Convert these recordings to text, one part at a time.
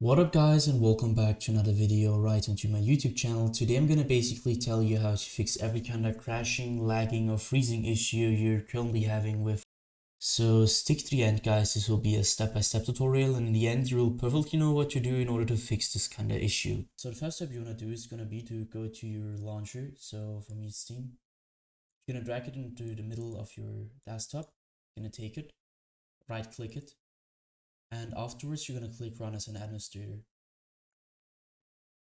What up guys, and welcome back to another video right onto my YouTube channel. Today I'm gonna basically tell you how to fix every kind of crashing, lagging or freezing issue you're currently having with. So stick to the end guys, this will be a step-by-step tutorial, and in the end you'll perfectly know what to do in order to fix this kind of issue. So the first step you want to do is gonna be to go to your launcher. So for me Steam. You're gonna drag it into the middle of your desktop. You're gonna take it, right click it, and afterwards you're gonna click run as an administrator.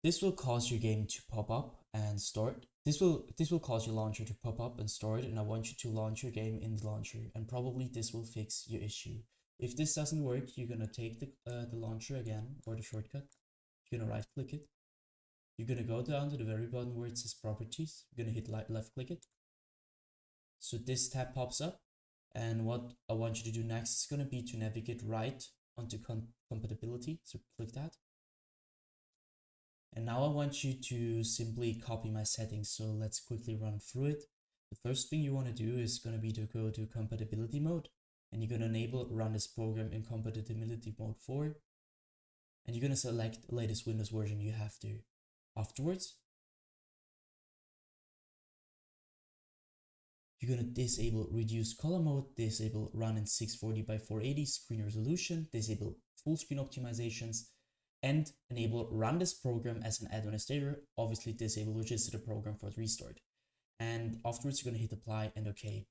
This will cause your game to pop up and start. This will cause your launcher to pop up and start, and I want you to launch your game in the launcher, and probably this will fix your issue. If this doesn't work, you're gonna take the launcher again, or the shortcut. You're gonna right click it. You're gonna go down to the very bottom where it says properties. You're gonna hit left click it. So this tab pops up, and what I want you to do next is gonna be to navigate right onto compatibility. So click that. And now I want you to simply copy my settings. So let's quickly run through it. The first thing you want to do is going to be to go to compatibility mode, and you're going to enable run this program in compatibility mode 4. And you're going to select the latest Windows version you have to. Afterwards, you're going to disable reduce color mode, disable run in 640 by 480 screen resolution, disable full screen optimizations, and enable run this program as an administrator, obviously disable register the program for the restart. And afterwards you're going to hit apply and OK.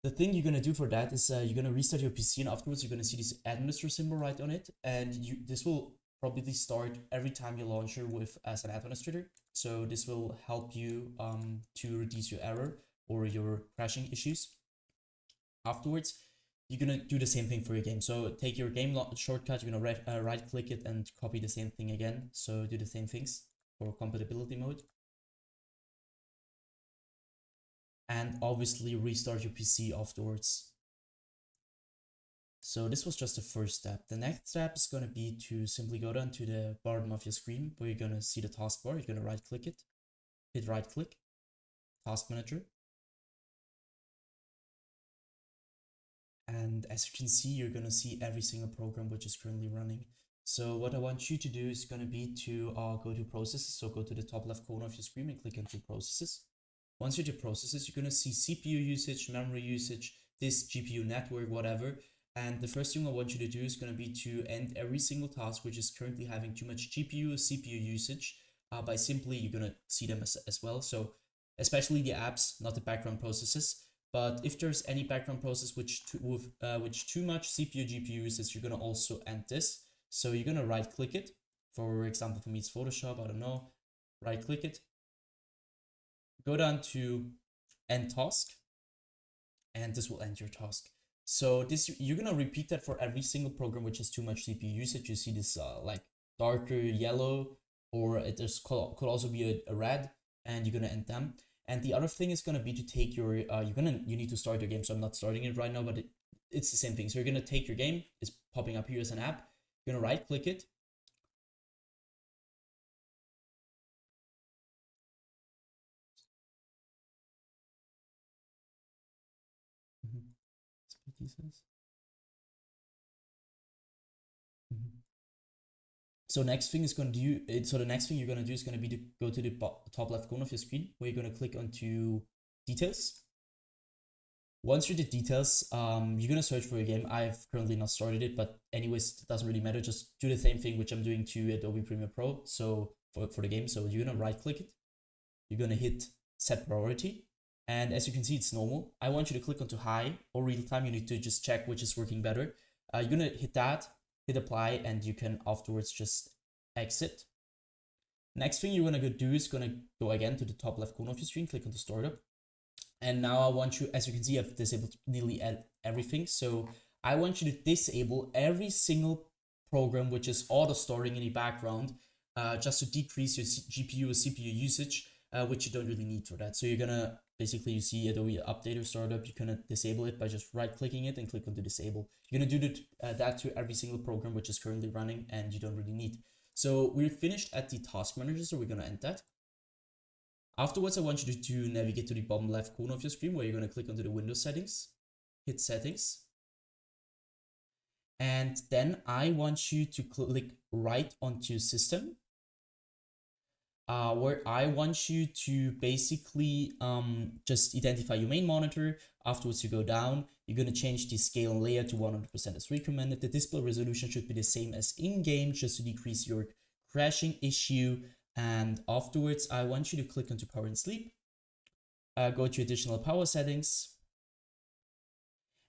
The thing you're going to do for that is you're going to restart your PC, and afterwards you're going to see this administrator symbol right on it, and this will probably start every time you launch your with as an administrator. So this will help you to reduce your error or your crashing issues. Afterwards, you're gonna do the same thing for your game. So take your game shortcut, you're gonna right click it and copy the same thing again. So do the same things for compatibility mode. And obviously restart your PC afterwards. So this was just the first step. The next step is gonna be to simply go down to the bottom of your screen where you're gonna see the taskbar. You're gonna right click it, hit right click, task manager. And as you can see, you're going to see every single program which is currently running. So what I want you to do is going to be to go to processes. So go to the top left corner of your screen and click into processes. Once you're to processes, you're going to see CPU usage, memory usage, this GPU network, whatever. And the first thing I want you to do is going to be to end every single task which is currently having too much GPU or CPU usage by simply, you're going to see them as well. So especially the apps, not the background processes. But if there's any background process which too much CPU GPU usage, you're gonna also end this. So you're gonna right click it. For example, for me it's Photoshop, I don't know. Right click it. Go down to end task, and this will end your task. So this you're gonna repeat that for every single program which has too much CPU usage. You see this like darker yellow, or it could also be a red, and you're gonna end them. And the other thing is gonna be to take your you need to start your game. So I'm not starting it right now, but it's the same thing. So you're gonna take your game. It's popping up here as an app. You're gonna right click it. So next thing is going to do. So the next thing you're gonna do is gonna be to go to the top left corner of your screen where you're gonna click onto details. Once you're the details, you're gonna search for your game. I've currently not started it, but anyways, it doesn't really matter. Just do the same thing which I'm doing to Adobe Premiere Pro. So for the game, so you're gonna right click it. You're gonna hit set priority, and as you can see, it's normal. I want you to click onto high or real time. You need to just check which is working better. You're gonna hit that, hit apply, and you can afterwards just exit. Next thing you're gonna do is gonna go again to the top left corner of your screen, click on the startup. And now I want you, as you can see, I've disabled nearly everything. So I want you to disable every single program which is auto storing in the background, just to decrease your GPU or CPU usage, which you don't really need for that. So you're gonna basically, you see Adobe Updater Startup, you're gonna disable it by just right clicking it and click on to disable. You're gonna do that to every single program which is currently running and you don't really need. So we're finished at the task manager, so we're gonna end that. Afterwards, I want you to navigate to the bottom left corner of your screen where you're going to click onto the Windows settings, hit settings. And then I want you to click right onto system, where I want you to basically just identify your main monitor. Afterwards, you go down, you're going to change the scale and layer to 100% as recommended. The display resolution should be the same as in-game, just to decrease your crashing issue. And afterwards, I want you to click onto power and sleep, go to additional power settings.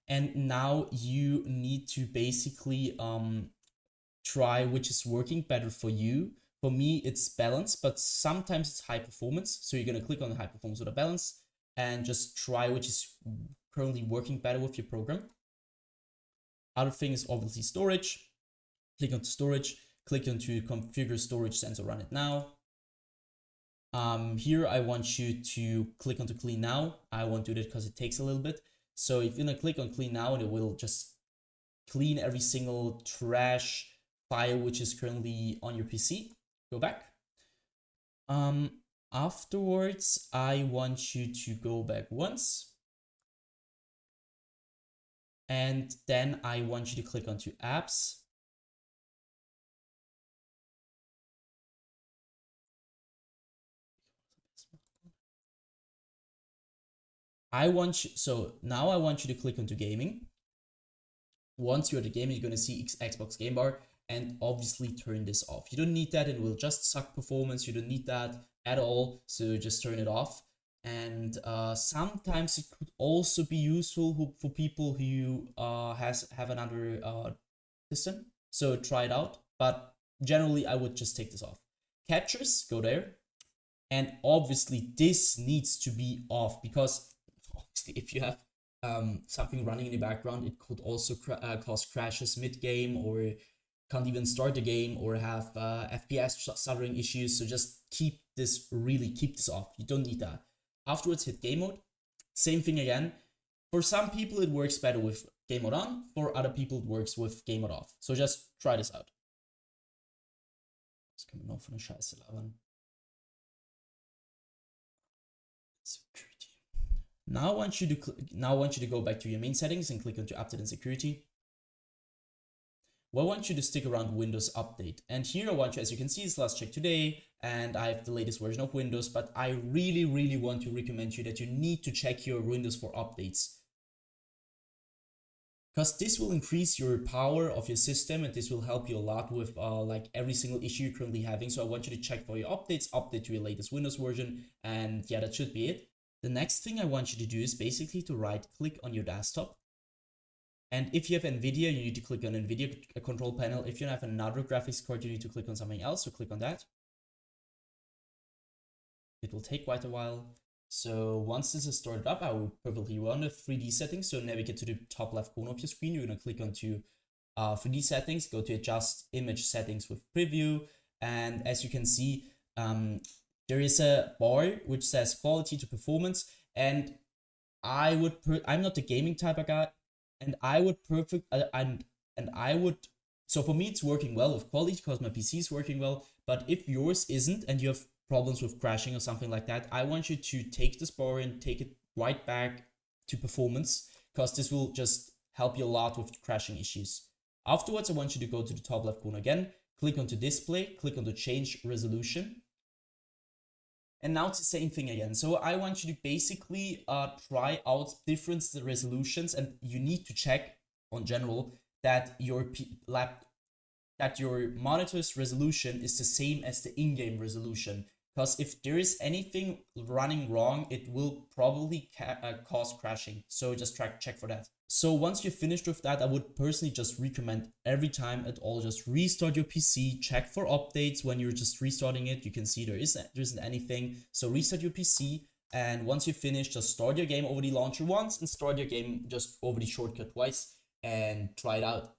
And now you need to basically try which is working better for you. For me, it's balance, but sometimes it's high performance. So you're going to click on the high performance or the balance and just try which is currently working better with your program. Other thing is obviously storage. Click on storage, click onto configure storage sensor, run it now. Here I want you to click onto clean now. I won't do that because it takes a little bit. So if you're gonna click on clean now, it will just clean every single trash file which is currently on your PC. Go back. Afterwards, I want you to go back once. And then I want you to click onto apps. So now I want you to click onto gaming. Once you're at the gaming, you're going to see Xbox Game Bar, and obviously turn this off. You don't need that, it will just suck performance. You don't need that at all, so just turn it off. And sometimes it could also be useful for people who have another system, so try it out. But generally, I would just take this off. Captures, go there. And obviously, this needs to be off, because obviously, if you have something running in the background, it could also cause crashes mid-game, or can't even start the game, or have FPS stuttering issues. So just keep this off. You don't need that. Afterwards, hit game mode. Same thing again. For some people, it works better with game mode on. For other people, it works with game mode off. So just try this out. Das kann man noch von der Scheiße labern. Security. Now I want you to go back to your main settings and click onto Update and Security. Well, I want you to stick around Windows Update. And here I want you, as you can see, it's last check today, and I have the latest version of Windows, but I really want to recommend you that you need to check your Windows for updates. Because this will increase your power of your system, and this will help you a lot with like every single issue you're currently having. So I want you to check for your updates, update to your latest Windows version, and yeah, that should be it. The next thing I want you to do is basically to right click on your desktop. And if you have NVIDIA, you need to click on NVIDIA control panel. If you have another graphics card, you need to click on something else, so click on that. It will take quite a while. So once this is started up, I will perfectly run the 3D settings. So navigate to the top left corner of your screen. You're going to click onto 3D settings, go to adjust image settings with preview. And as you can see, there is a bar which says quality to performance. And I'm not the gaming type of guy. And so for me, it's working well with quality because my PC is working well. But if yours isn't and you have problems with crashing or something like that, I want you to take this bar and take it right back to performance, because this will just help you a lot with crashing issues. Afterwards, I want you to go to the top left corner again, click onto display, click on the change resolution. And now it's the same thing again. So I want you to basically try out different resolutions, and you need to check on general that your monitor's resolution is the same as the in-game resolution. Because if there is anything running wrong, it will probably cause crashing. So just check for that. So once you're finished with that, I would personally just recommend every time at all, just restart your PC, check for updates when you're just restarting it. You can see there isn't anything. So restart your PC, and once you finish, just start your game over the launcher once and start your game just over the shortcut twice and try it out.